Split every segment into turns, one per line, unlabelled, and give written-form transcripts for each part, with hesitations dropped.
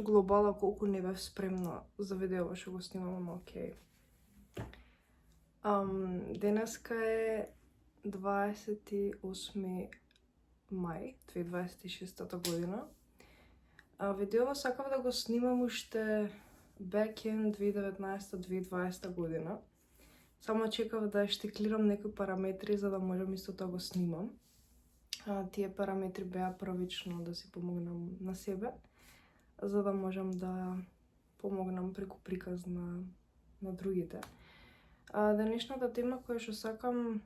глобала колку не бев спремна за видео што го снимам, окей. Денеска е 28 мај 2026 година. Видео сакав да го снимам уште back in 2019-2020 година. Само чекав да штиклирам некои параметри за да можам исто тоа го снимам. Тие параметри беа првично да си помогнам на себе, за да можам да помогнам преку приказ на другите. Денешната тема која што сакам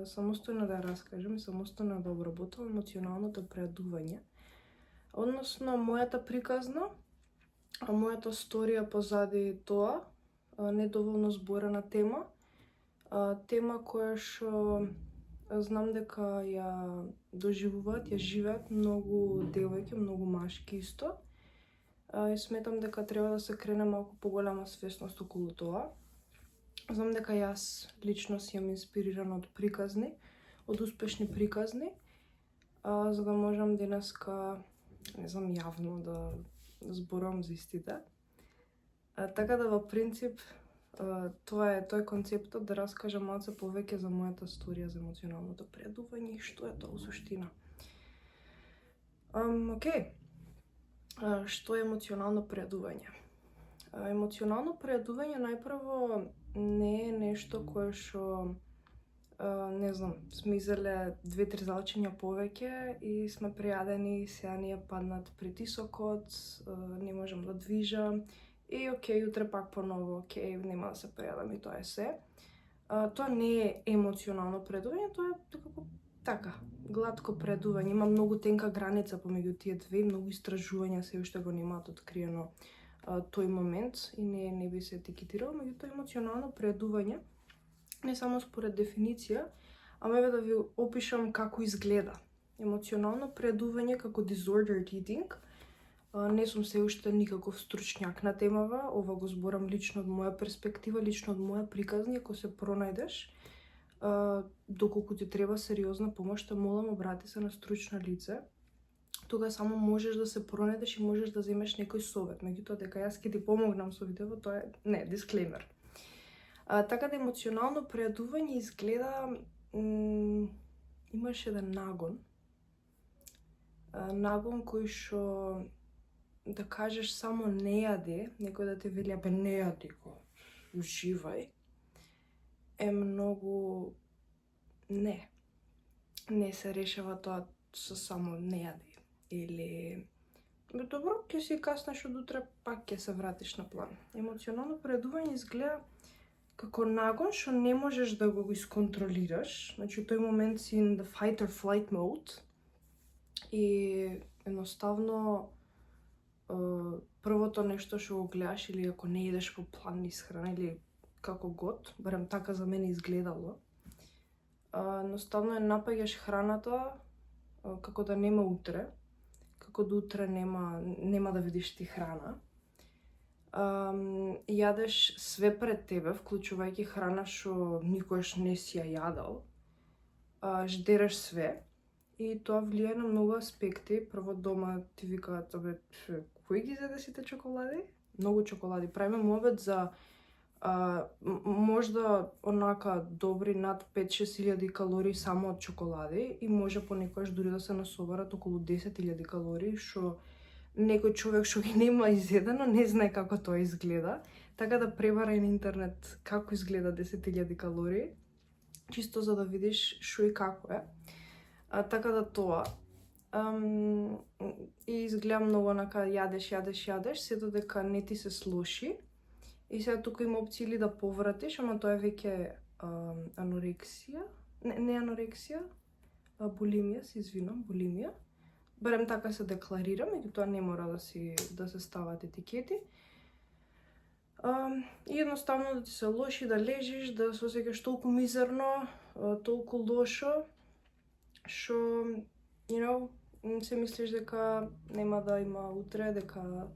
самостојно да раскажам и самостојно да обработувам емоционалното преадување. Односно, мојата приказна, мојата сторија позади тоа, недоволно зборена тема, тема која што знам дека ја доживуваат, ја живеат многу девојки, многу машки исто. И сметам дека треба да се крене малку поголема свесност околу тоа. Знам дека јас лично си јам инспирирана од приказни, од успешни приказни, за да можам денеска, не знам, јавно да зборувам за истите. Така да во принцип тоа е концептот, да раскажам малце повеќе за мојата сторија за емоционалното преадување и што е тоа во суштина. Окей. Што е емоционално преадување? Емоционално преадување најпрво не е нешто кое што не знам, сме изеле 2-3 залчиња повеќе и сме прејадени, сега ни е паднат притисокот, не можам да движам и окей, утре пак поново, окей, нема да се прејадам и тоа е се. Тоа не е емоционално преадување, тоа е како така, глатко преадување. Има многу тенка граница помеѓу тие две, многу истражувања се уште го немаат откриено тој момент и не би се етикетирало, меѓутоа емоционално преадување не само според дефиниција, ама еве да ви опишам како изгледа. Емоционално преадување како disordered eating. Не сум се уште никаков стручњак на темава, ова го зборам лично од моја перспектива, лично од моја приказни. Ако се пронајдеш, доколку ти треба сериозна помош, те молам, обрати се на стручно лице. Тога само можеш да се пронајдеш и можеш да земеш некој совет. Меѓутоа, дека јас ќе ти помогнам со видео, тоа е не, дисклеймер. Така да емоционално преадување изгледа имаш еден нагон. Нагон кој што да кажеш само не јади, некој да те вели абе не јади го, уживај, е многу не. Не се решава тоа со само не јади. Или добро, ќе си каснеш од утре, пак ќе се вратиш на план. Емоционално преадување изгледа како нагон што не можеш да го исконтролираш. Значи, тој момент си in the fight or flight mode и едноставно првото нешто што го гледаш или ако не идеш по план исхрана или како год, барем така за мене изгледало, едноставно напаѓаш храната како да нема утре, како да утре нема да видиш ти храна. Јадеш све пред тебе, вклучувајќи храна што никогаш не си ја јадал, ждереш све и тоа влијае на многу аспекти. Прво дома ти викаат, абе, кој ги зеде сите чоколади? Многу чоколади. Правиме му обед за можда онака добри над 5-6 илјади калории само од чоколади и може понекогаш дури да се насобарат околу 10 илјади калории, што некој човек што ги нема изедено не знае како тоа изгледа. Така да пребарај на интернет како изгледа 10 илјади калории, чисто за да видиш што и како е. Така да тоа. И изгледа многу онака јадеш, сето дека не ти се слоши. И сега тука има опција или да повратиш, ама тоа е веќе анорексија. Не анорексија, булимија, се извинам, булимија. Барем така се декларира, меѓутоа не мора да се стават етикети. И едноставно да ти се лоши, да лежиш, да се осеќаш толку мизерно, толку лошо, што, се мислиш дека нема да има утре, дека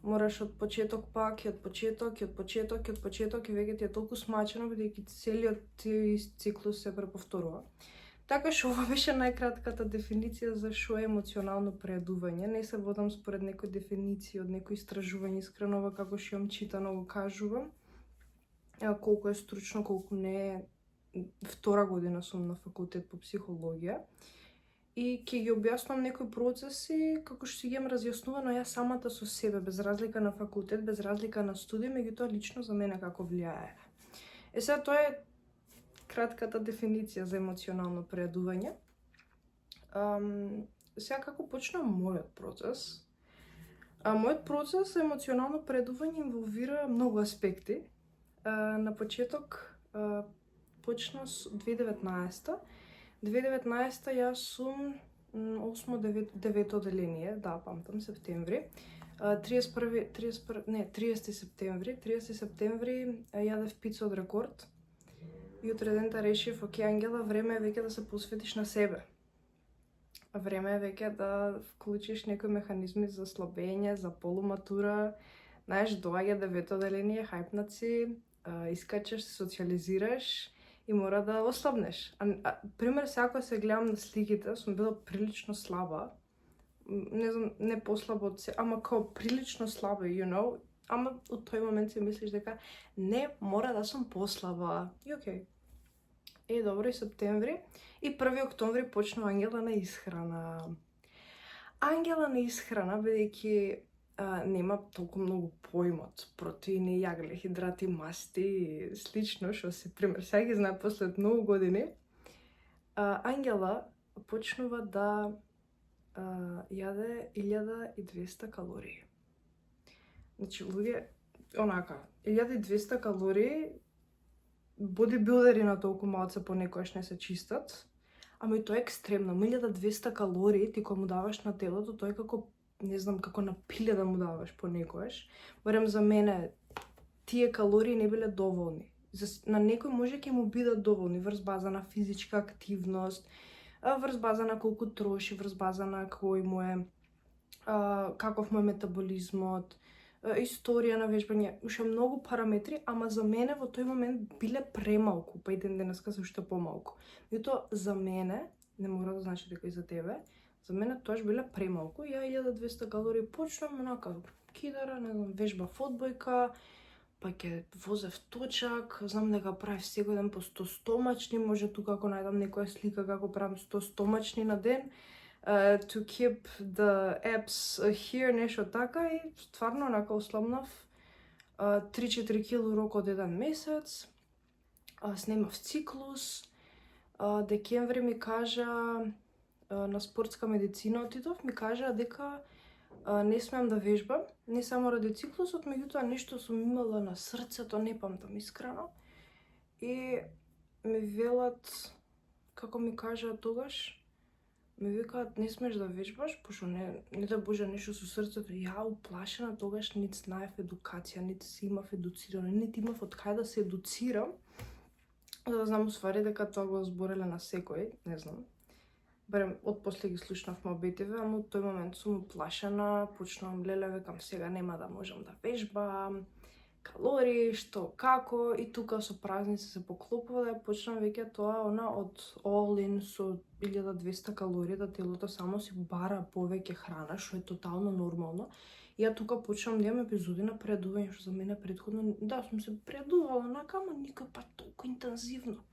мораш од почеток пак, и од почеток и веќе ти е толку смачено, бидејќи целиот циклус се преповторува. Така што ова беше најкратката дефиниција за што е емоционално преадување. Не се водам според некои дефиниции од некои истражување, искрено ова како што имам читано го кажувам. Колку е стручно, колку не е. Втора година сум на факултет по психологија и ќе ги објаснувам некои процеси како што си ги имам разјаснувано ја самата со себе, без разлика на факултет, без разлика на студија, меѓутоа лично за мене како влијае. Сега тоа е кратката дефиниција за емоционално преадување. Сега како почна мојот процес? Мојот процес за емоционално преадување инволвира многу аспекти. На почеток почна со 2019. 2019 јас сум 8-9 оделение, да, памтам, септември. 30 септември јадев пица од Рекорд. И утредента решив, окей, Ангела, време е веќе да се посветиш на себе. Време е веќе да вклучиш некои механизми за слабење, за полуматура. Знаеш, доаѓа 9 оделение, хајпнаци, искачаш, се социализираш и мора да ослабнеш. Пример, сега кога се гледам на сликите, сум била прилично слаба. Не знам, не послаба од се, ама као прилично слаба, you know. Ама од тој момент си мислиш дека не, мора да сум послаба. И окей. Добро, и септември. И 1 октомври почнува Ангела на исхрана. Ангела на исхрана, бидејќи нема толку многу поимот протеини, јаглехидрати, масти и слично, што се пример сега ги знае после многу години. Ангела почнува да јаде 1200 калории. Значи, луѓе, онака, 1200 калории, бодибилдери на толку малце понекогаш не се чистат, ама и тоа е екстремно. 1200 калории ти кога му даваш на телото, тој како, не знам, како на пиле да му даваш понекогаш. Барем за мене, тие калории не биле доволни. На некој може ќе му бидат доволни врз база на физичка активност, врз база на колку троши, врз база на кој му е, каков му е метаболизмот, историја на вежбање, уште многу параметри, ама за мене во тој момент биле премалку, па и ден денеска се уште помалку. Меѓутоа за мене, не мора да значи дека и за тебе, за мене тоаш биле премалку. Ја 1200 калории почнам, онака, кидара, не знам, вежбав одбојка, па ќе возев точак, знам дека правев секој ден по 100 стомачни, може тука ако најдам некоја слика како правам 100 стомачни на ден, to keep the abs here, нешто така, и стварно онака ослабнав 3-4 кило рок од еден месец, снемав циклус, декември ми кажа, на спортска медицина отидов, ми кажа дека не смеам да вежбам, не само ради циклусот, меѓутоа нешто сум имала на срцето, не памтам искрено. И ми велат, како ми кажа тогаш, ми викаат не смеш да вежбаш, пошто не да боже нешто со срцето. Ја уплашена тогаш, нит знаев едукација, нит си имав едуцирано, нит имав од кај да се едуцирам, за да знам усвари дека тоа го збореле на секој, не знам. Барем, отпосле ги слушнав мобетиве, ама од тој момент сум уплашена, почнувам леле, векам сега нема да можам да вежбам, калории, што, како, и тука со празници се поклопува да ја почнам веќе тоа, од all in со 1200 калории, да телото само си бара повеќе храна, што е тотално нормално. И ја тука почнам да имам епизоди на преадување, што за мене претходно, да, сум се преадувала, онака, ама никој пат толку интензивно.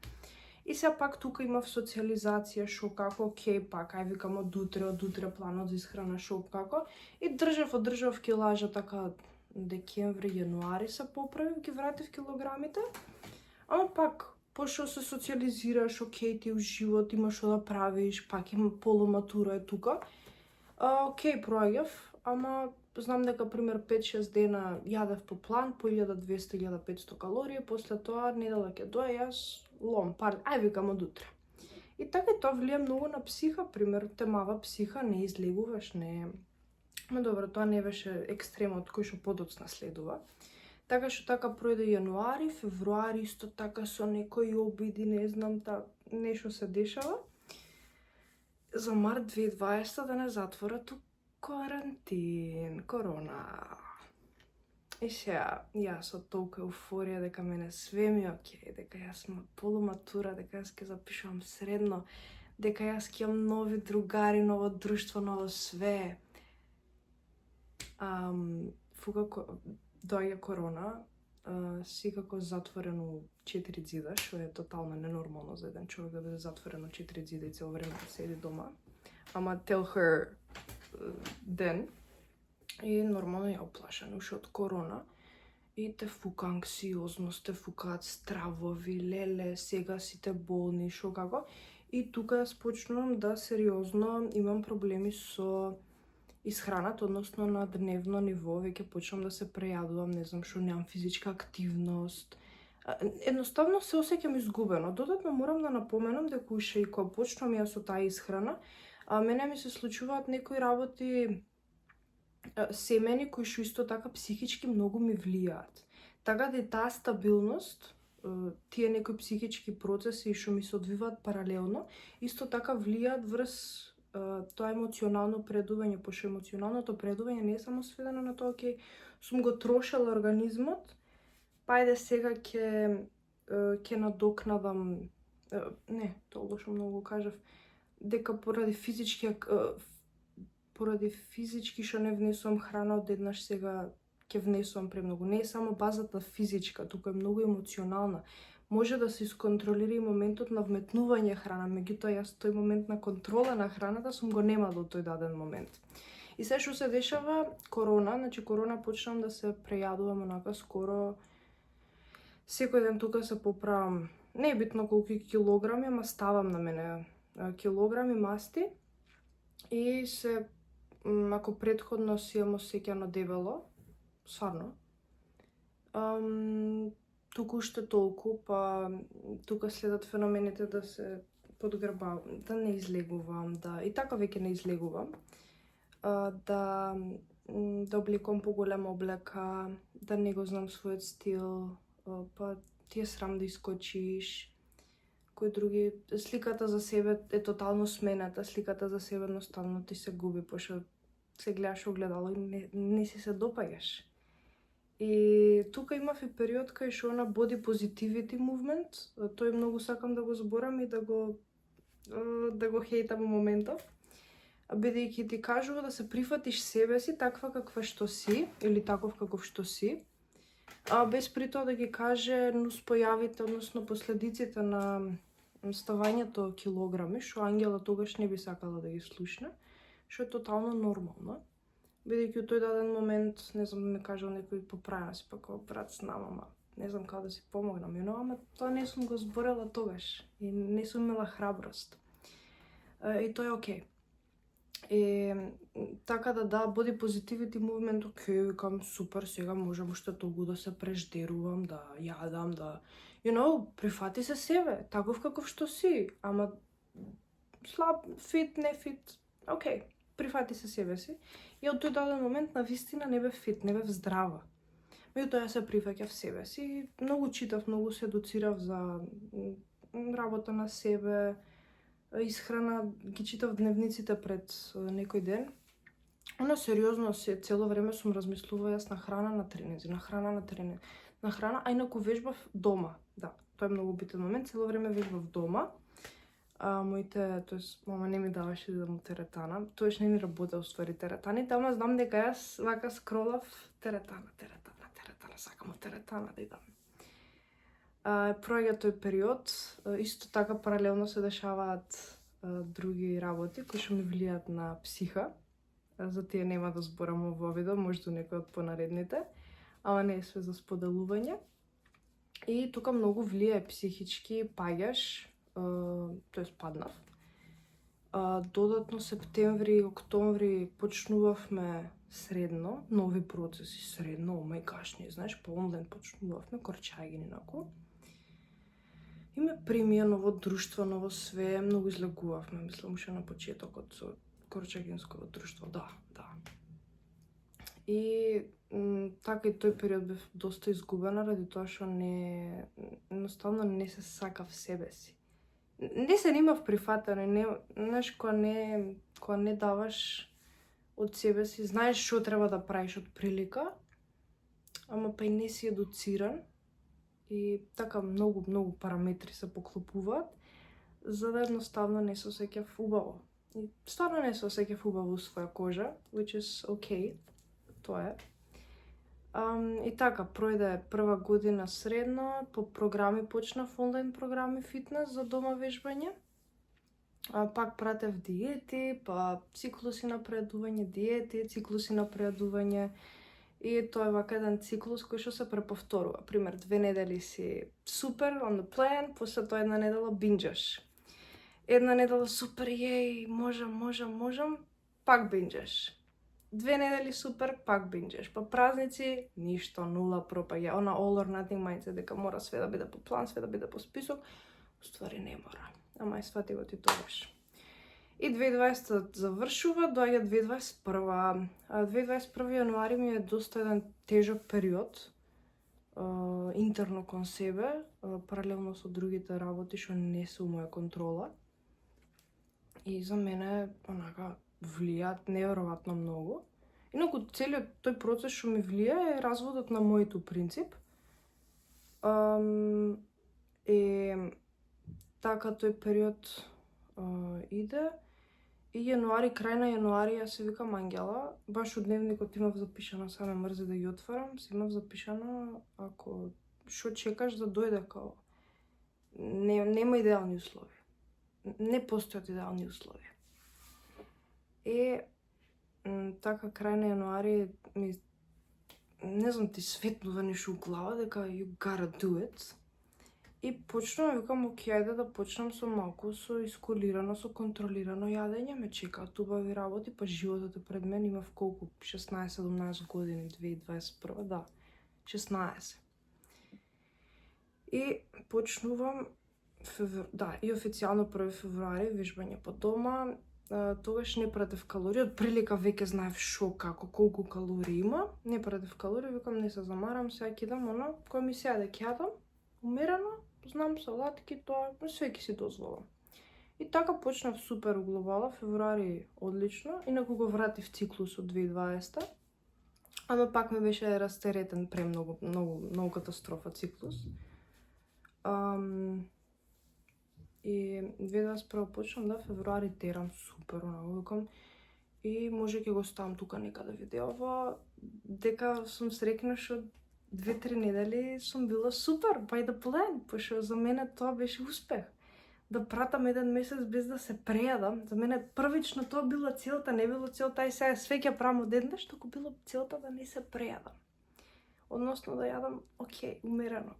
И сега пак тука имав социализација, шо како, окей, пак, ај викам од утре планот за исхрана, шо како, и одржав килажа, така, декември, јануари се поправив, ги вратив килограмите, ама пак, пошто се социализираш, окей, ти у живот имаш што да правиш, пак има полуматура е тука, окей, проаѓав, ама знам дека, пример, 5-6 дена јадев по план, по 1200-1500 калории, после тоа недела ќе дое, јас лом, ај викам од утре. И така тоа влија многу на психа, пример, темава психа, не излегуваш, не... Но добро, тоа не беше екстремот кој што подоцна следува. Така што така пројде јануари, февруари, исто така со некои обиди, не знам, нешто се дешава. За март 2020 да не затворат карантин, корона. И сега, јас од толку еуфорија дека мене све ми окей, дека јас сум полуматура, дека јас ќе запишувам средно, дека јас ќе имам нови другари, ново друштво, ново све. Доаѓа корона, секако затворено 4 ѕида, што е тотално ненормално за еден човек да биде затворено 4 ѕида и цело време да седи дома. Ама tell her ден. И нормално ја оплашена уште од корона. И те фука анксиозност, те фукаат стравови, леле, сега сите болни, шо како. И тука јас почнувам да сериозно имам проблеми со исхраната, односно на дневно ниво, веќе почнам да се прејадувам, не знам што, немам физичка активност. Едноставно се осеќам изгубено. Додатно морам да напоменам дека уште и кога почнувам јас со таа исхрана, мене ми се случуваат некои работи семени кои што исто така психички многу ми влијаат. Така да и таа стабилност, тие некои психички процеси што ми се одвиваат паралелно, исто така влијаат врз тоа емоционално предување, пошто емоционалното предување не е само сведено на тоа ќе сум го трошела организмот, па ајде сега ќе надокнадам, не, тоа лошо многу кажав, дека поради физички што не внесувам храна одеднаш сега ќе внесувам премногу. Не е само базата физичка, тука е многу емоционална. Може да се исконтролира и моментот на вметнување храна, меѓутоа јас тој момент на контрола на храната сум го нема до тој даден момент. И се што се дешава, корона, значи корона почнам да се прејадувам онака скоро секој ден тука се поправам. Не е битно колку килограми, ама ставам на мене килограми масти и се ако претходно си имам осеќано дебело, сварно, туку уште толку, па тука следат феномените да се подгрбавам, да не излегувам, и така веќе не излегувам, да облекувам поголема облека, да не го знам својот стил, па ти е срам да искочиш, кои други, сликата за себе е тотално смената, сликата за себе едноставно ти се губи, пошто се гледаш огледало и не си се допаѓаш. И тука имав и период кај што на body positivity movement, тој многу сакам да го зборам и да го хейтам моментов, бидејќи ти кажува да се прифатиш себе си таква каква што си, или таков каков што си, без при тоа да ги каже нуспојавите, односно последиците на ставањето килограми, што Ангела тогаш не би сакала да ги слушне, што е тотално нормално. Бидејќи у тој даден момент, не знам да ми кажал некој поправена си, па као брат знам, ама не знам како да си помогнам, ама тоа не сум го зборела тогаш и не сум имала храброст. И тоа е окей. И така да body positivity movement, окей, викам супер, сега можам уште толку да се преждерувам, да јадам, да прифати се себе, таков каков што си, ама слаб, фит, не фит, окей, прифати се себе си. И од тој даден момент на вистина не бев фит, не бев здрава. Меѓутоа се прифаќав себе си, многу читав, многу се едуцирав за работа на себе, исхрана, ги читав дневниците пред некој ден. Она сериозно цело време сум размислувала јас на храна на тренинзи, на храна, а инаку вежбав дома. Да, тоа е многу битен момент, цело време вежбав дома. Мама не ми даваше да му теретана, тоеш не ми работа уствари теретаните, ама знам дека јас вака скролав теретана, сакам теретана да идам. Проаѓа тој период, исто така паралелно се дешаваат други работи кои што ми влијаат на психа. За тие нема да зборам во видео, можда некој од понаредните, ама не е све за споделување. И тука многу влијае психички, паѓаш, тоест паднав. Додатно септември, октомври почнувавме средно, нови процеси средно, омај гаш, не знаеш, по онлайн почнувавме, корчајгин инаку. И ме примија ново друштво, ново све, многу излегувавме, мислам, уште на почетокот со корчагинското друштво, да. И така и тој период бев доста изгубена, ради тоа што едноставно не се сакав себе си. Не се немав прифатане, знаеш, кога не даваш од себе си, знаеш што треба да правиш од прилика, ама па и не си едуциран и така многу параметри се поклопуваат, за да едноставно не се осеќав убаво. И стварно не се осеќав убаво у своја кожа, which is okay, тоа е. И така, пројде прва година средно, по програми почнав, онлайн програми фитнес за дома вежбање. Пак пратев диети, па циклуси напредување, диети, циклуси напредување. И тоа е вака еден циклус кој што се преповторува. Пример, 2 недели си супер, on the plan, после тоа една недела бинџаш. Една недела супер, јеј, можам, пак бинџаш. 2 недели супер, пак бинџаш. Па празници, ништо, нула, пропаѓа. Она all or nothing mindset, дека мора све да биде по план, све да биде по список. Уствари не мора. Ама и свати го ти тогаш. И 2020 завршува, доаѓа 2021. 2021 јануари ми е доста еден тежок период, интерно кон себе, паралелно со другите работи што не се у моја контрола. И за мене, онака, влијаат неверојатно многу. Инаку, целиот тој процес што ми влија е разводот на мојот принцип. И така тој период иде. И јануари, крај на јануари, јас се викам Ангела, баш у дневникот имав запишано, саме мрзе да ги отварам, си имав запишано, ако што чекаш да дојде као, нема идеални услови. Не постојат идеални услови. И така крај на јануари ми, не знам, ти светнува нешто у глава дека you gotta do it. И почнувам, викам, окей, ајде да почнам со малку, со искулирано, со контролирано јадење, ме чекаат убави работи, па животот е пред мен, имав колку, 16-17 години, 2021, да, 16. И почнувам, и официјално 1 февруари, вежбање по дома, тогаш не пратев калории, од прилика веќе знаев шо, како, колку калории има, не пратев калории, викам, не се замарам, сега ќе идам, кој ми сега да ќе јадам, умерено, знам салатки, тоа, све ќе си дозволам. И така почнав супер у глобала, февруари одлично, инаку го вратив циклусот 2020, ама пак ми беше растеретен многу катастрофа циклус. И 2021 почнам, да, февруари терам супер, викам, и може ќе го ставам тука некаде видеово, дека сум срекна што 2-3 недели сум била супер, by the plan, пошто за мене тоа беше успех. Да пратам еден месец без да се прејадам, за мене првично тоа била целта, не било целта и сега све ќе правам одеднаш, туку било целта да не се прејадам. Односно да јадам, окей, умерено.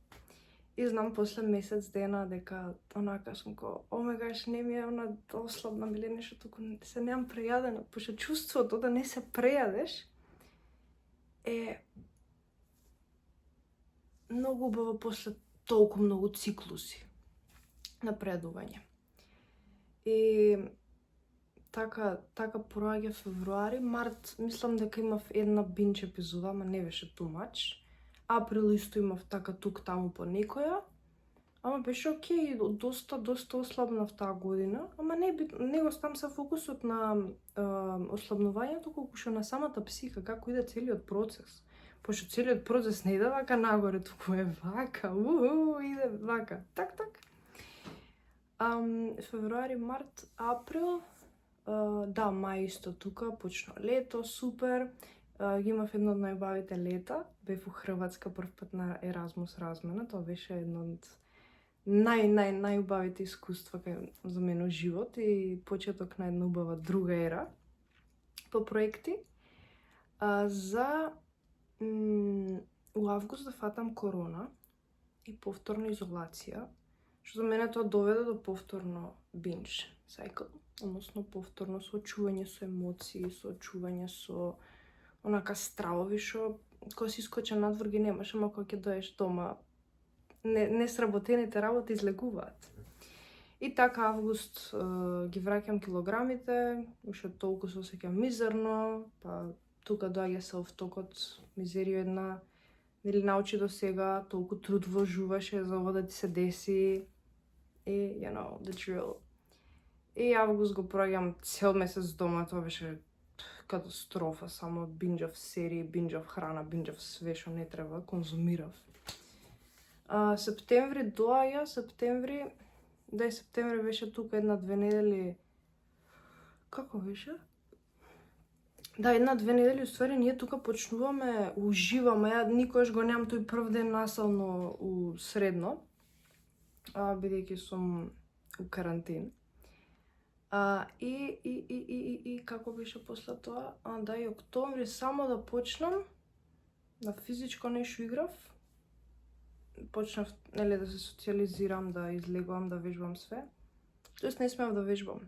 И знам после месец дена дека онака сум ко, омегаш, не ми е она ослабна или нешто, туку се немам прејадена, пошто чувството да не се прејадеш е многу убаво после толку многу циклуси напредување. И така проаѓа февруари, март, мислам дека имав една бинч епизода, ама не беше too much. Април исто имав така тук таму по некоја, ама беше окей, доста ослабнав таа година, ама не го ставам се фокусот на ослабнувањето, колку што на самата психика, како иде целиот процес. Пошто целиот процес не иде вака нагоре, туку е вака, иде вака, так. Февруари, март, април, да, мај исто тука, почна лето, супер, имав едно од најубавите лета, бев у Хрватска прв пат на Еразмус размена, тоа беше едно од најубавите искуства за мене во живот и почеток на една убава друга ера по проекти. У август да фатам корона и повторна изолација, што за мене тоа доведе до повторно binge cycle, односно повторно соочување со емоции, соочување со онака стравови што кога си искочен надвор ги немаш, ама кога ќе доеш дома несработените работи излегуваат. И така август ги враќам килограмите, уште толку се осеќам мизерно, па тука доаѓа селф-токот, мизерија една, нели научи до сега, толку труд вложуваше за ова да ти се деси, и, you know, the drill. И август го проаѓам цел месец дома, тоа беше катастрофа, само бинџав серии, бинџав храна, бинџав све што не треба, конзумирав. Септември доаѓа, Да, и септември беше тука 1-2 недели. Како беше? Да, 1-2 недели, уствари, ние тука почнуваме, уживаме. Ја никош го немам тој прв ден насално у средно, бидејќи сум у карантин. И како беше после тоа? Да, и октомври само да почнам, на физичко нешто играв. Почнав, нели, да се социализирам, да излегувам, да вежбам све. Тоест не смеав да вежбам.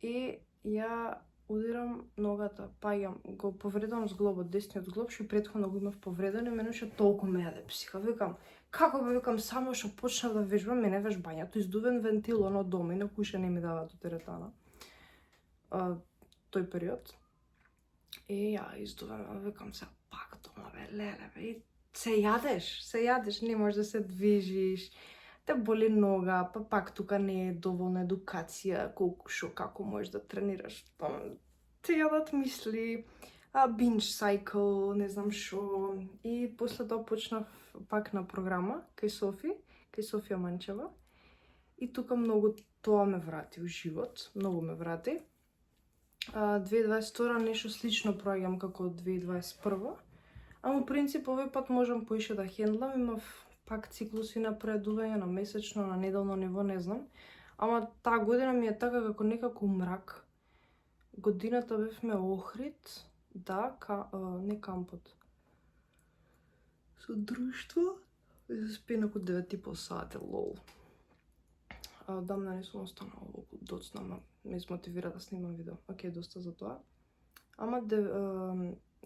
И ја удирам ногата, паѓам, го повредувам зглобот, десниот зглоб, што претходно го имав повреден, и мене што толку ме јаде психа. Викам, како бе, викам, само што почнав да вежбам, мене вежбањето, издувен вентил, оно дома, и на куша не ми дава до теретана. Тој период. И ја издувам, викам, се пак дома, бе, леле, бе, и се јадеш, не можеш да се движиш, те боли нога, па пак тука не е доволна едукација, колку шо, како можеш да тренираш. Те јадат мисли, binge cycle, не знам шо. И после тоа почнав пак на програма кај Софија Манчева. И тука многу тоа ме врати у живот, многу ме врати. 2022 нешто слично проаѓам како 2021. Ама принцип овој пат можам поише да хендлам, имав пак циклуси на преадување, на месечно, на неделно ниво, не знам. Ама таа година ми е така како некако мрак. Годината бевме Охрид, да, не кампот. Со друштво, се спи наку 9,5 сати, лол. Дамна не сум останала околу доцна, ме измотивира да снимам видео. Океј, доста за тоа. Ама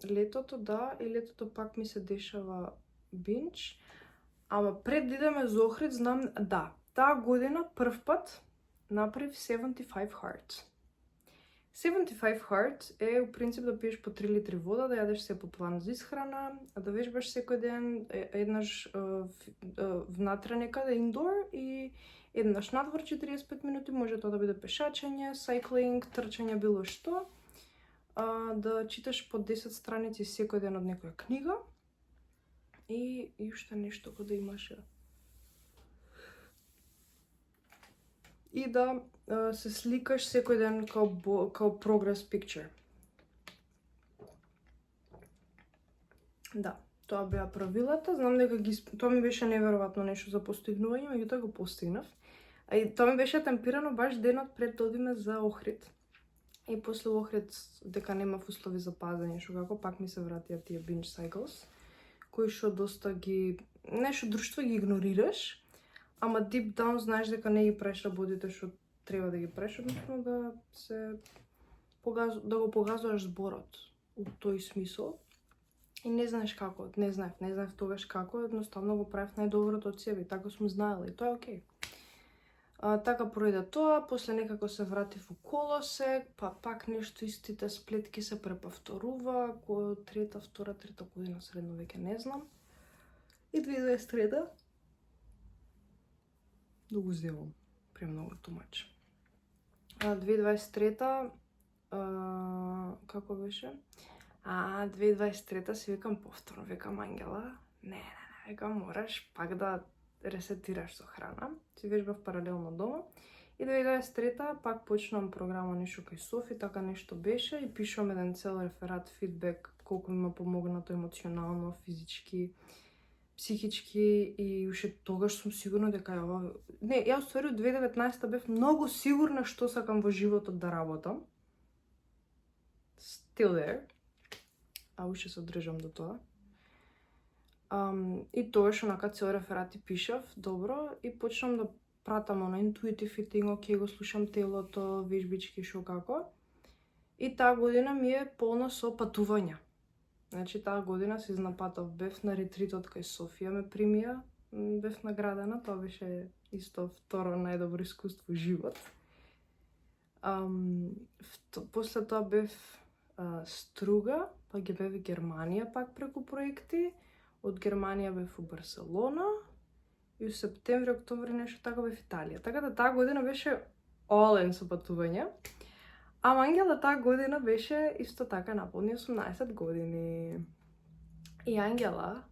летото, да, и летото пак ми се дешава бинч. Ама пред да идеме за Охрид, знам, да, таа година прв пат направив 75 hard. 75 hard е у принцип да пиеш по 3 литри вода, да јадеш се по план за исхрана, да вежбаш секој ден, еднаш внатре некаде индор и еднаш надвор 45 минути, може тоа да биде пешачење, сайклинг, трчање, било што. Да читаш по 10 страници секој ден од некоја книга. И уште нешто кога да имаше. И да се сликаш секој ден као progress picture. Да, тоа беа правилата. Знам дека тоа ми беше неверојатно нешто за постигнување, меѓутоа го постигнав. И тоа ми беше темпирано баш денот пред да одиме за Охрид. И после Охрид, дека немав услови за пазење, што како пак ми се вратија тие binge cycles, кои што доста ги, нешто друштво ги игнорираш, ама deep down знаеш дека не ги правиш работите што треба да ги правиш, односно да го погазуваш зборот у тој смисол. И не знаеш како, не знаев тогаш како, едноставно го правев најдоброто од себе, така сум знаела и тоа е окей. Така пројде тоа, после некако се вратив у колосек, па пак нешто истите сплетки се препавторува, кој трета година средно веќе не знам. И 2023 да го земам, премногу тумач. 2023 како беше? 2023 си викам повторно, викам Ангела, не, викам мораш пак да ресетираш со храна. Си вежбав паралелно дома. И 2023 пак почнам програма нешто кај Софи, така нешто беше и пишувам еден цел реферат, фидбек, колку ми помогнато емоционално, физички, психички и уште тогаш сум сигурна дека е ова... Не, ја уствари 2019 бев многу сигурна што сакам во животот да работам. Still there. Уште се одржам до тоа. И тогаш онака цел реферати пишав, добро, и почнам да пратам на intuitive eating, окей, го слушам телото, вежбички, шо како. И таа година ми е полна со патувања. Значи, таа година се изнапатав, бев на ретритот кај Софија, ме примија, бев наградена, тоа беше исто второ најдобро искуство живот. После тоа бев Струга, па ги бев Германија пак преку проекти. Од Германија бев у Барселона и у септември, октомври нешто така бев Италија. Така да таа година беше олен со патување. Ама Ангела таа година беше исто така наполни 18 години. И Ангела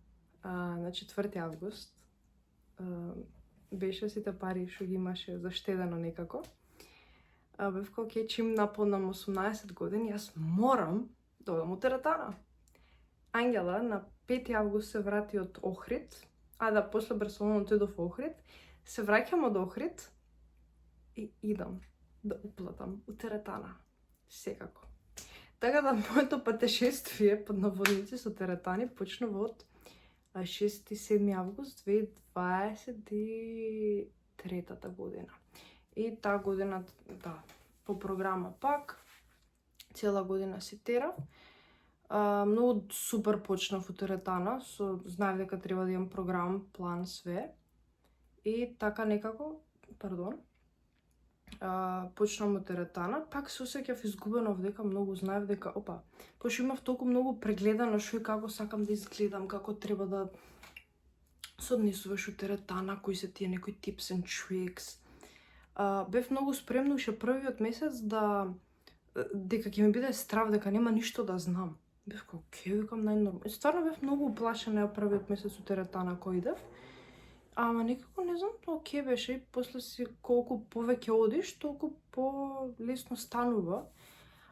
на 4 август беше сите пари што ги имаше заштедено некако. Бев како ке чим наполнам 18 години, јас морам да одам у теретана. Ангела на 5 август се врати од Охрид, после Барселона отидов во Охрид, се враќам од Охрид и идам да уплатам у теретана. Секако. Така да моето патешествие под наводници со теретани почнува од 6-7 август 2023 година. И таа година, да, по програма пак, цела година си терав. Многу супер почнав у теретана, знаев дека треба да имам програм, план, све. И така некако, почнам у теретана, пак се осеќав изгубено дека многу знаев дека, пошто имав толку многу прегледано што и како сакам да изгледам, како треба да се однесуваш у теретана, кои се тие некои tips and tricks. Бев многу спремна уште првиот месец дека ќе ми биде страв, дека нема ништо да знам. Бев како, викам најнормално. Стварно бев многу уплашена првиот месец у теретана кој идев. Ама некако не знам, беше и после си колку повеќе одиш, толку по-лесно станува.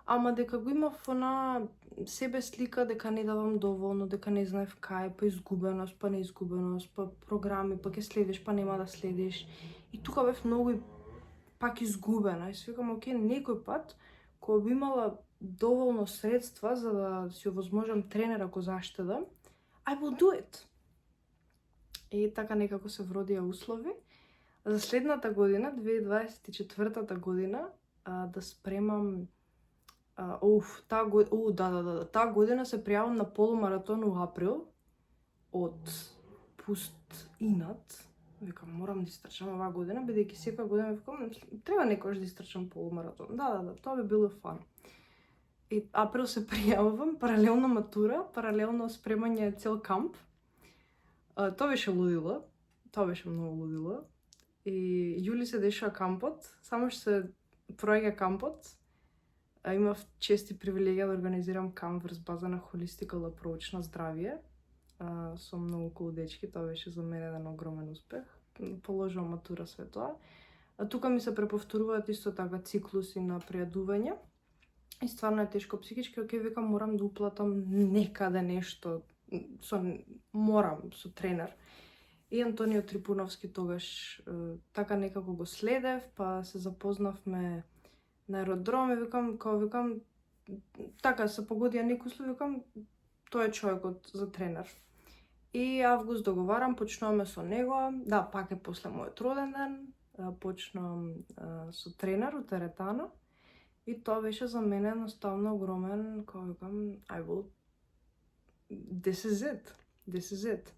Ама дека го имав на себе слика дека не давам доволно, дека не знаев кај, па изгубеност, па неизгубеност, па програми, па ќе следиш, па нема да следиш. И тука бев многу и пак изгубена. И свикам, некој пат, кога би имала доволно средства за да си овозможам тренер ако заштедам, I will do it. И така некако се вродија услови. За следната година, 2024 година, да спремам таа година се пријавам на полумаратон у април од Пуст Инат. Викам, морам да истрчам оваа година, бидејќи секоја година викам, треба некојаш да истрчам полумаратон. Да, тоа би било фан. И април се пријавувам, паралелно матура, паралелно спремање цел камп. Тоа беше лудило, тоа беше многу лудило. И јули се дешава кампот, само што се проаѓа кампот, имав чест и привилегија да организирам камп врз база на Holistic Approach на здравје, со многу cool дечки, тоа беше за мене еден огромен успех. Положувам матура све тоа. Тука ми се преповторуваат исто така циклуси на пријадување. И стварно е тешко психички, викам, морам да уплатам некаде нешто, со тренер. И Антонио Трипуновски тогаш така некако го следев, па се запознавме на аеродром и викам, така се погодија некој услови, викам, тој е човекот за тренер. И август договарам, почнуваме со него, да, пак е после мојот роден ден, почнувам со тренер у теретана. И тоа беше за мене едноставно огромен, викам, this is it.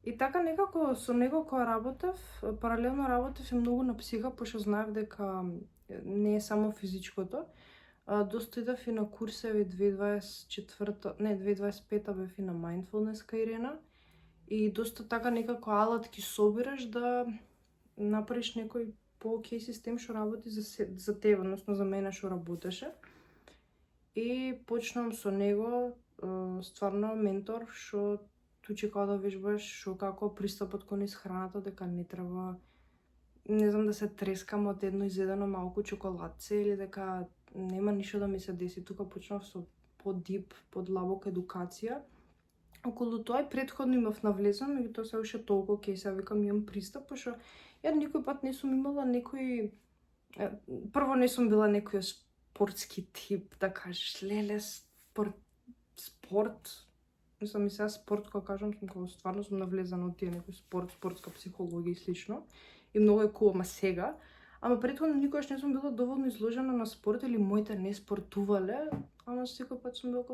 И така некако со него кога работев, паралелно работев и многу на психа, пошто знаев дека не е само физичкото. Доста идев и на курсеви 2025 бев и на Mindfulness кај Ирена. И доста така некако алатки собираш да направиш некој по-окей систем што работи за тебе, односно за мене што работеше. И почнам со него, стварно ментор што тучи како да вежбаш што како пристапот кон исхраната, дека не треба, не знам, да се трескам од едно изедено малку чоколадце или дека нема ништо да ми се деси. Тука почнав со по-дип, подлабока едукација. Околу тоа и претходно имав навлезено, меѓутоа се уште толку окей, сега викам имам пристап, пошто ја никој пат не сум имала некој... Прво не сум била некој спортски тип, да кажеш, леле, спорт. Мислам и сега спорт, кога кажам, стварно сум навлезана од тие некој спортска психологија и слично. И многу е cool, ама сега. Ама претходно никогаш не сум била доволно изложена на спорт или моите не спортувале, ама секој пат сум била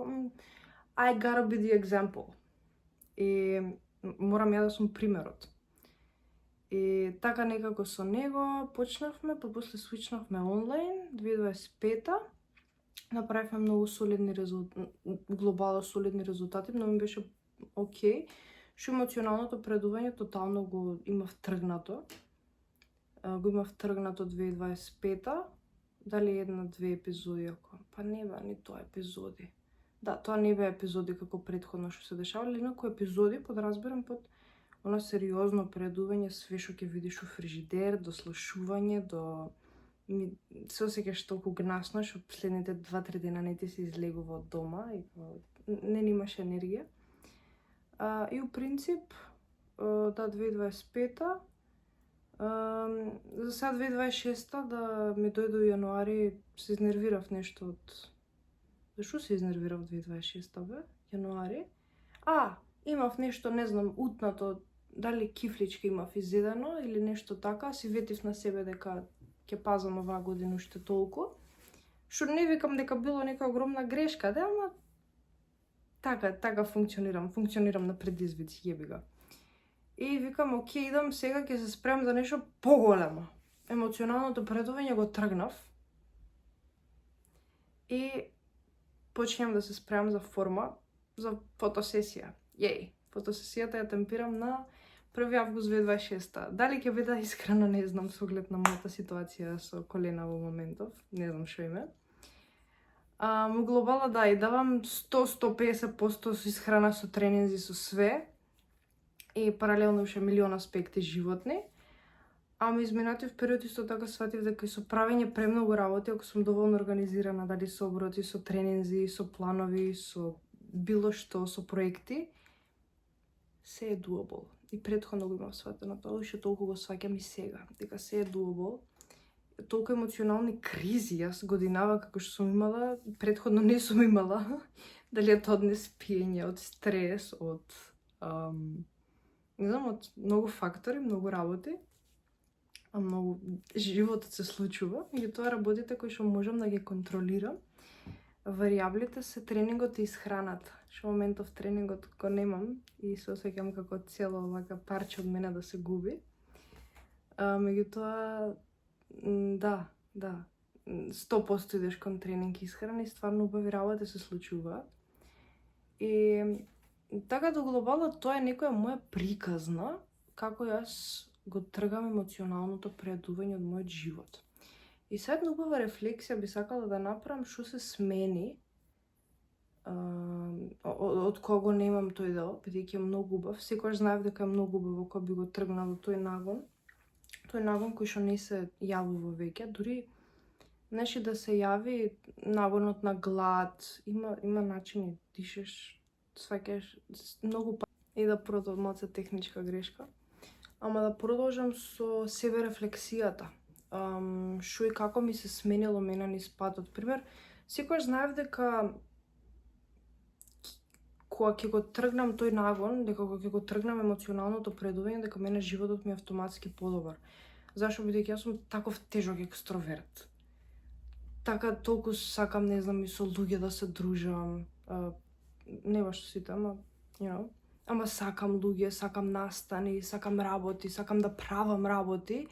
I gotta be the example. И морам ја да сум примерот. И така некако со него почнавме, па после свичнавме онлайн 2025-та. Направивме многу солидни резултати, глобално солидни резултати, но ми беше окей. Што емоционалното предување тотално го имав тргнато. Го имав тргнато 2025-та. Дали една-две епизоди, па не бе, ни тоа епизоди. Да, тоа не бе епизоди како претходно што се дешавале, инаку епизоди подразбирам под оно сериозно предување, све што ќе видиш у фрижидер, до слушување, до се осеќаш толку гнасно што последните 2-3 дена не ти се излегува од дома и не имаш енергија. И у принцип, да, 2025-та, за сега 2026-та да ми дојде до јануари, се изнервирав нешто од... Зашо се изнервирав 2026-та, бе? Јануари? Имав нешто, не знам, утнато, дали кифличка имав изедено или нешто така, си ветив на себе дека ќе пазам оваа година уште толку. Што не викам дека било нека огромна грешка, да, ама така функционирам на предизвици, јебига. И викам, окей, идам сега, ќе се спремам за нешто поголемо. Емоционалното предување го тргнав. И почнем да се спремам за форма, за фотосесија. Фотосесијата ја темпирам на 1 август 2026. Дали ќе биде искрена, не знам, со оглед на мојата ситуација со колена во моментов. Не знам што име. Му глобала да, и давам 100-150% со исхрана, со тренинзи, со све. И паралелно уште милион аспекти животни. Ама изминатив период исто така сватив дека и со правење премногу работи, ако сум доволно организирана, дали со обороти, со тренинзи, со планови, со било што, со проекти, се е doable. И претходно го имам сватено тоа, уште толку го сваќам и сега, дека се е doable. Толку емоционални кризи јас годинава како што сум имала, претходно не сум имала. Дали е тоа од неспиење, од стрес, од не знам, од многу фактори, многу работи. Многу животот се случува, и тоа работите кои што можам да ги контролирам. Варијаблите се тренингот и исхраната. Што моментов тренингот го немам и се осеќам како цело овака парче од мене да се губи. Меѓутоа, да, 100% идеш кон тренинг и исхрана и стварно убави работи се случуваат. И така до глобално тоа е некоја моја приказна како јас го тргам емоционалното предување од мојот живот. И сега една убава рефлексија би сакала да направам што се смени од кога немам тој дел, бидејќи е многу убав. Секогаш знаев дека е многу убаво кога би го тргнала тој нагон кој што не се јавува веќе, дури нешто да се јави нагонот на глад, има начини, дишеш, сваќаш многу и да продолжам, малце техничка грешка. Ама да продолжам со себе рефлексијата. Што и како ми се сменило мене низ патот. Пример, секогаш знаев дека кога ќе го тргнам тој нагон, дека кога ќе го тргнам емоционалното предување, дека мене животот ми е автоматски подобар. Зашто? Бидејќи јас сум таков тежок екстроверт. Така толку сакам, не знам, и со луѓе да се дружам. Не баш сите, ама, ама сакам луѓе, сакам настани, сакам работи, сакам да правам работи.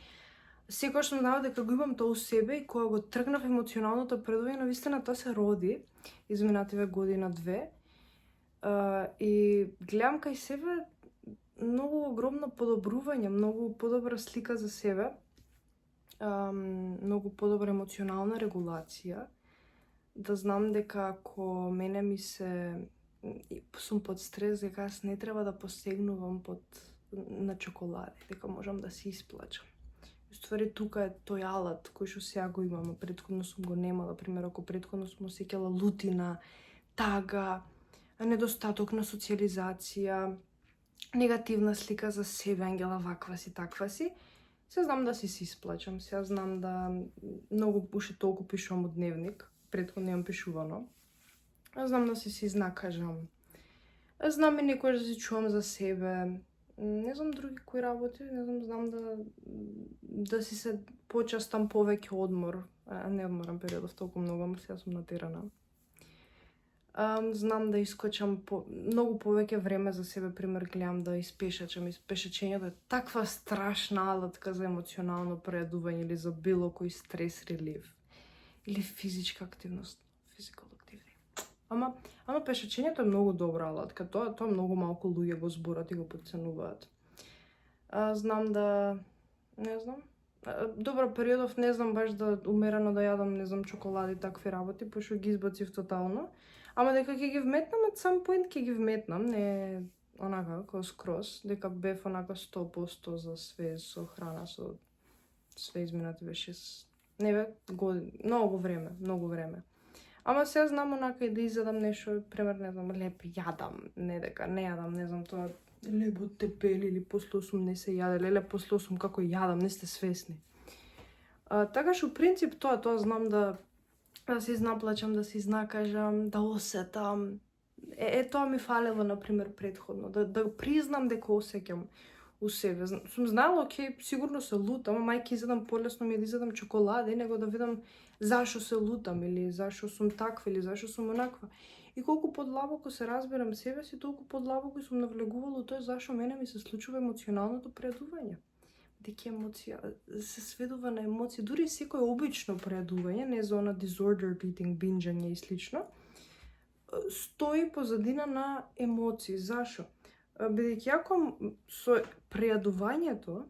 Секогаш сум знала дека го имам тоа у себе и кога го тргнав емоционалното предување, навистина тоа се роди изминативе година-две. И гледам кај себе многу огромно подобрување, многу подобра слика за себе, многу подобра емоционална регулација. Да знам дека ако мене ми се сум под стрес, дека јас не треба да посегнувам на чоколади, дека можам да се исплачам. Уствари тука е тој алат кој што сега го имам, а претходно сум го немала. Пример, ако претходно сум осеќала лутина, тага, недостаток на социјализација, негативна слика за себе, ангела ваква си, таква си, се знам да се исплачам, се знам да многу уште толку пишувам од дневник, претходно имам пишувано. Знам да се изнакажам. Знам и некојаш да се чувам за себе. Не знам други кои работи, не знам да си се почастам повеќе одмор. Не одморам периодов толку многу, ама сега сум натерана. Знам да искочам многу повеќе време за себе, пример, гледам да испешачам. Испешачењето е таква страшна алатка за емоционално предување или за било кој стрес релив. Или физичка активност, physical activity. Ама пешачењето е многу добра алатка, тоа многу малку луѓе го зборат и го потценуваат. Знам да, не знам, добро периодов не знам баш да умерено да јадам, не знам, чоколади, такви работи, пошто ги избацив тотално. Ама дека ќе ги вметнам, at some point ќе ги вметнам, не онака, како скроз, дека бев онака 100% за свез со храна, со све изминати беше не бе, многу време. Ама сега знам онака и да изедам нешто, пример, не знам, леп јадам, не дека не јадам, не знам, тоа леб од тепели или после 8 не се јаде, леле после 8 како јадам, не сте свесни. Така што, принцип, тоа знам да се изнаплачам, да се изнакажам, да осетам. Тоа ми фалело, например, предходно, да признам дека осеќам у себе. Сум знала, окей, сигурно се лутам, ама мајке изедам полесно ми да изедам чоколади, него да видам зашо се лутам, или зашо сум таква, или зашо сум онаква. И колку подлабоко се разбирам себе си, толку подлабоко сум навлегувала тоа зашо мене ми се случува емоционалното прејадување. Дека емоција се сведува на емоции, дури секој обично прејадување, не за она disordered eating, бинџање и слично, стои позадина на емоции. Зашо? Бидејќи ако со прејадувањето,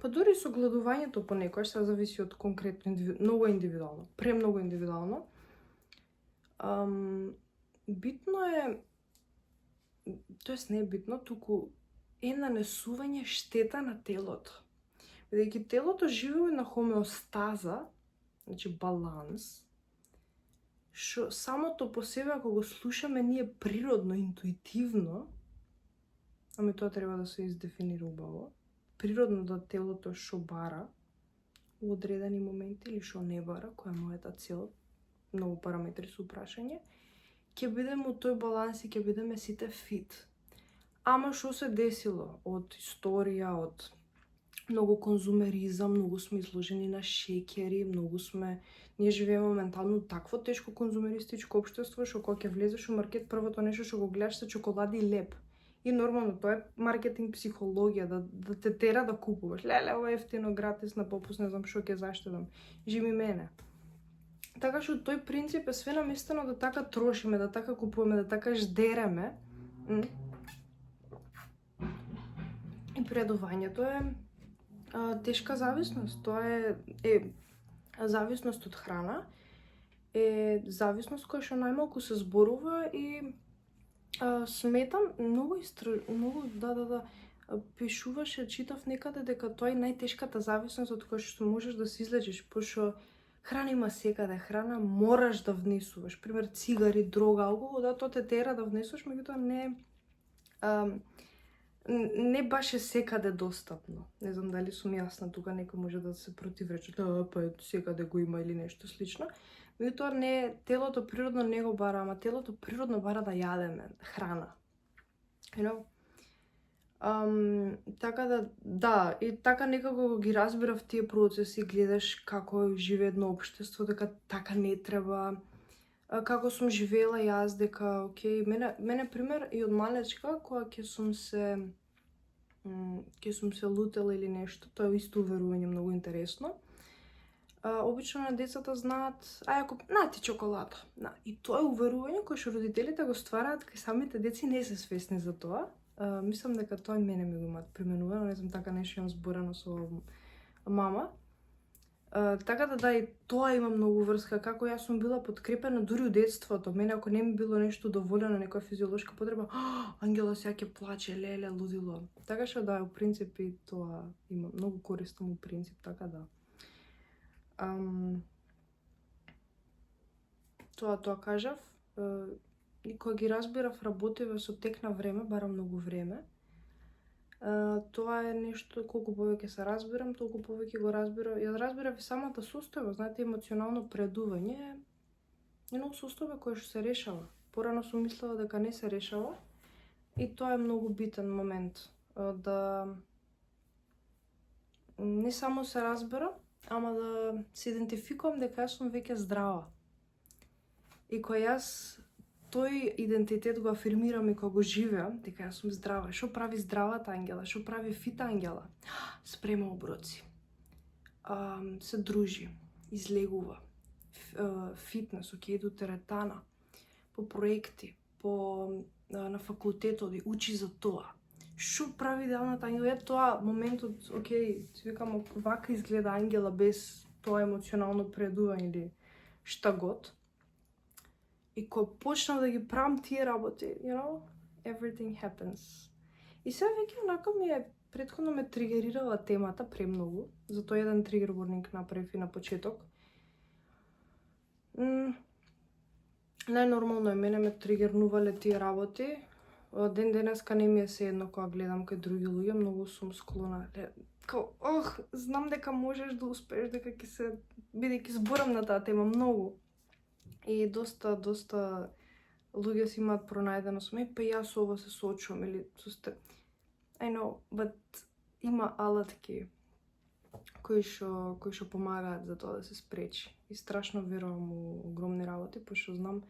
па дури со гладувањето понекогаш, се зависи од конкретно, многу индивидуално, премногу индивидуално, битно е, тоест не е битно, туку е нанесување штета на телото. Бидејќи телото живее на хомеостаза, значи баланс, што самото по себе, ако го слушаме ние природно, интуитивно, ами тоа треба да се издефинира убаво, природно да телото што бара у одредени моменти или што не бара, која е мојата цел, многу параметри со прашање, ќе бидеме у тој баланс и ќе бидеме сите фит. Ама што се десило од историја, од многу конзумеризам, многу сме изложени на шеќери, ние живееме моментално такво тешко конзумеристичко општество, што кога ќе влезеш у маркет, првото нешто што го гледаш се чоколади и леб. И нормално, тоа е маркетинг психологија, да те тера да купуваш. Леле, ова е ефтино, гратис, на попуст, не знам што ќе заштедам. Живи мене. Така што тој принцип е све наместено да така трошиме, да така купуваме, да така ждереме. И прејадувањето е тешка зависност. Тоа е зависност од храна, е зависност која што најмалку се зборува и сметам многу пишуваше, читав некаде дека тоа е најтешката зависност од која што можеш да се излечиш, пошто храна има секаде, храна мораш да внесуваш, пример цигари, дрога, алкохол, да тоа те тера да внесуваш, меѓутоа не баш е секаде достапно. Не знам дали сум јасна, тука некој може да се противречи, па секаде го има или нешто слично. Меѓутоа телото природно не го бара, ама телото природно бара да јадеме храна. Така да, и така некако ги разбирав тие процеси, гледаш како живее едно општество, дека така не треба, како сум живеела јас, дека, окей, мене пример и од малечка, кога ќе сум се лутела или нешто, тоа е исто уверување многу интересно. Обично на децата знаат, ако на ти чоколада. И тоа е уверување кое што родителите го ствараат кај самите деци, не се свесни за тоа. Мислам дека тоа и мене ми го имаат применувано, не знам, така нешто имам зборено со мама. Така да и тоа има многу врска, како јас сум била подкрепена дури у детството. Мене ако не ми било нешто доволено, некоја физиолошка потреба, Ангела сега ќе плаче, леле, лудило. Така што у принцип и тоа има многу користно у принцип, така да. Тоа кажав. И кога ги разбирав, работеве со тек на време, бара многу време. Тоа е нешто, колку повеќе се разбирам, толку повеќе го разбирав. Ја разбирав и самата состојба, знаете, емоционално прејадување е едно состојба која што се решава. Порано сум мислела дека не се решава и тоа е многу битен момент. Да не само се разбера, ама да се идентификувам дека јас сум веќе здрава. И кога јас тој идентитет го афирмирам и кога го живеам, дека јас сум здрава. Што прави здравата Ангела? Што прави фит Ангела? Спрема оброци. Се дружи, излегува. Фитнес, окей, до теретана, по проекти, на факултетот, учи за тоа. Што прави идеалната Ангела? Тоа моментот, окей, си викам, вака изгледа Ангела без тоа емоционално прејадување или шта год. И кога почнав да ги правам тие работи, everything happens. И сега веќе онака претходно ме тригерирала темата премногу, затоа еден тригер warning направив и на почеток. Најнормално е, мене ме тригернувале тие работи. Ден денеска не ми е сеедно кога гледам кај други луѓе, многу сум склона. Знам дека можеш да успееш, дека ќе се бидејќи зборам на таа тема многу. И доста луѓе си имаат пронајдено со мене, па јас со ова се соочувам или со I know, but има алатки кои што помагаат за тоа да се спречи. И страшно верувам у огромни работи, пошто знам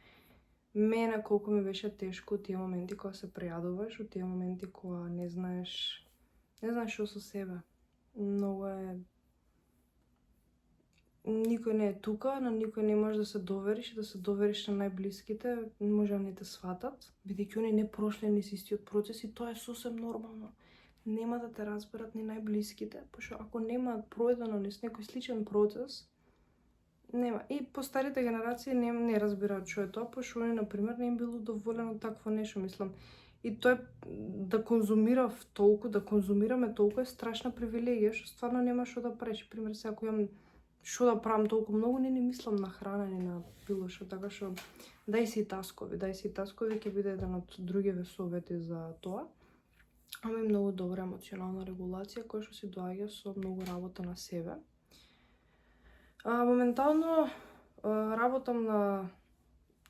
мене колку ми беше тешко тие моменти кога се прејадуваш, у тие моменти кога не знаеш што со себе. Многу е... Никој не е тука, на никој не можеш да се довериш и да се довериш на најблиските, може да не те сватат, бидејќи они не прошли низ истиот процес и тоа е сосем нормално. Нема да те разберат ни најблиските, пошто ако немаат пројдено низ некој сличен процес, нема. И постарите генерации не разбираат што е тоа, пошто они, например, не им било доволено такво нешто, мислам. И тоа да конзумираме толку е страшна привилегија, што стварно нема што да правиш. Пример, сега ако имам што да правам толку многу, не мислам на храна, ни на било што, така што дај си таскови, ќе биде еден од другиве совети за тоа. Ама и многу добра емоционална регулација, која што си доаѓа со многу работа на себе. Моментално работам на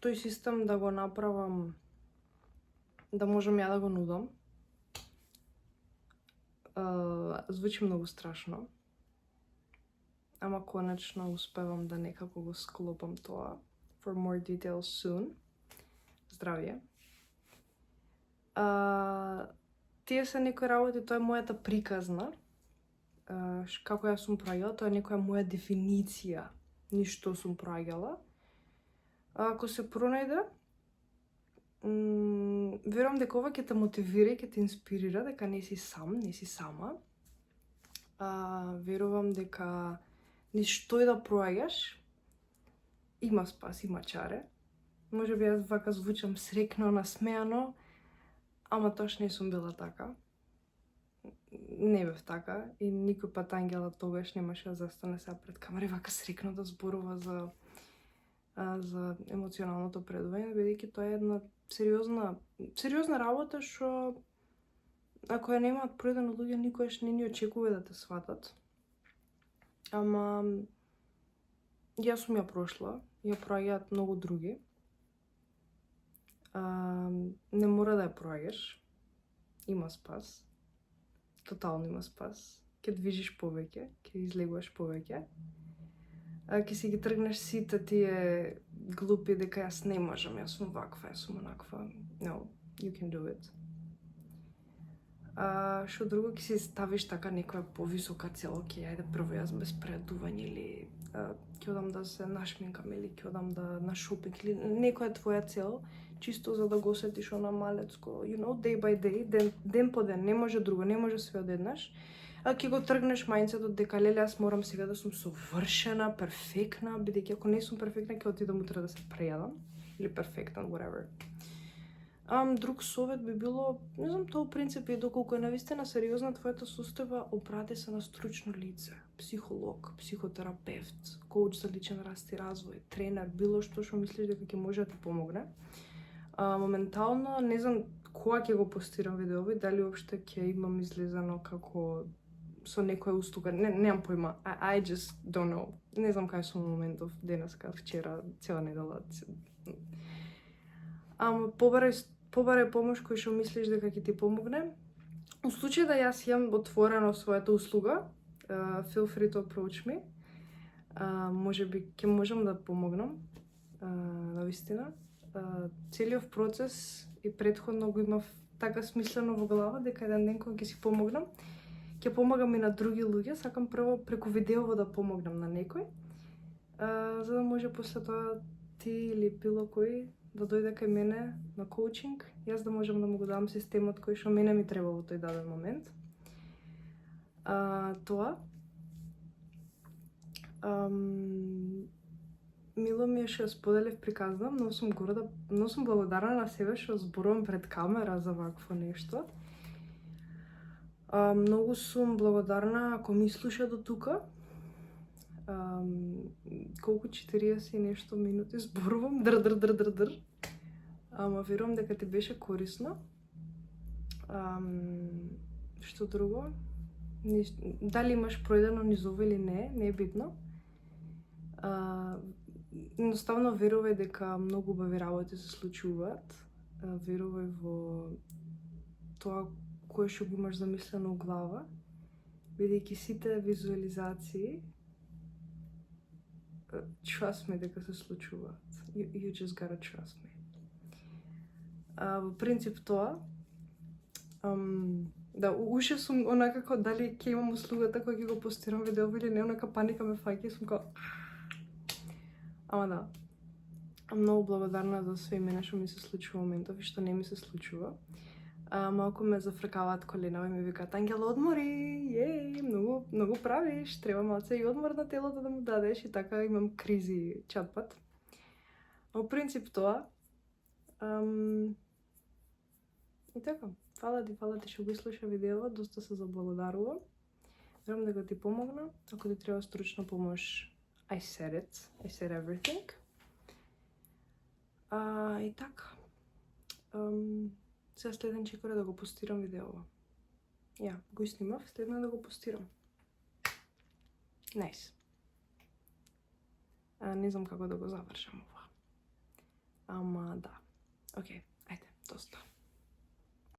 тој систем да го направам, да можам ја да го нудам. Звучи многу страшно. Ама конечно успевам да некако го склопам тоа. For more details soon. Здравје. Тие се некои работи, тоа е мојата приказна. Како ја сум проаѓала, тоа е некоја моја дефиниција. Ништо сум проаѓала. Ако се пронајде, верувам дека ова ќе те мотивира и ќе те инспирира, дека не си сам, не си сама. Верувам дека ништо и да проаѓаш, има спас, има чаре. Може би јас вака звучам срекно, насмеано, ама тоаш не сум била така. Не бев така и никој пат ангелот тогаш немаше да застане сега пред камера и вака срекно да зборува за емоционалното предување, бидејќи тоа е една сериозна работа што ако ја немаат пројдено луѓе, никогаш не ни очекува да те сватат. Ама јас сум ја прошла, ја проаѓаат многу други. Не мора да ја проаѓаш. Има спас. Тотално има спас. Ќе движиш повеќе, ќе излегуваш повеќе. Ќе си ги тргнеш сите тие глупи дека јас не можам, јас сум ваква, јас сум онаква. No, you can do it. Што друго, ќе си ставиш така некоја повисока цел, ајде прво јас без предување или ќе одам да се нашминкам или ќе одам да на шопинг или некоја твоја цел, чисто за да го осетиш она малецко, day by day, ден по ден, не може друго, не може све одеднаш. Ќе го тргнеш мајндсетот дека леле јас морам сега да сум совршена, перфектна, бидејќи ако не сум перфектна ќе отидам утре да се прејадам или перфектен, whatever. Друг совет би било, не знам, тоа принцип е доколку е навистина сериозна твојата состојба, обрати се на стручно лице, психолог, психотерапевт, коуч за личен раст и развој, тренер, било што мислиш дека ќе може да ти помогне. Моментално, не знам кога ќе го постирам видеови, дали уопште ќе имам излезено како со некоја услуга, немам појма, I just don't know. Не знам кај сум моментов, денеска, вчера, цела недела. Побарај помош кој што мислиш дека ќе ти помогне. У случај да јас имам отворено својата услуга, feel free to approach me. Може би ќе можам да помогнам, навистина. Целиот процес и претходно го имав така смислено во глава дека еден ден кога ќе си помогнам, ќе помагам и на други луѓе, сакам прво преку видеово да помогнам на некој, за да може после тоа ти или било кој да дојде кај мене на коучинг, јас да можам да му го дам системот кој што мене ми треба во тој даден момент. Тоа. мило ми е што ја споделив приказна, многу сум горда, многу сум благодарна на себе што зборувам пред камера за вакво нешто. Многу сум благодарна ако ми слуша до тука. Колку 40 и нешто минути зборувам, др. Ама верувам дека ти беше корисно. Што друго? Дали имаш пројдено низ ова или не е битно. Едноставно верувај дека многу убави работи се случуваат. Верувај во тоа кое што го имаш замислено у глава, бидејќи сите визуализации trust me дека се случуваат. You just gotta trust me. Во принцип тоа, да, уште сум онака како дали ќе имам услугата која ќе го постирам видео или не, онака паника ме фаќа и сум како ама да. Многу благодарна за све имена што ми се случува моментов и што не ми се случува. Малку ме зафркаваат коленава и ми викаат Ангела одмори, многу правиш, треба малце и одмор на телото да му дадеш и така имам кризи чатпат. Во принцип тоа. И така, фала ти што го слуша видео, доста се заблагодарувам. Верувам дека ти помогна, ако ти треба стручна помош, I said it, I said everything. И така. Сега следен чекора да го постирам видеово. Ја, го снимав, следно да го постирам. Nice. Не знам како да го завршам ова. Ама да. Океј, ајде, доста.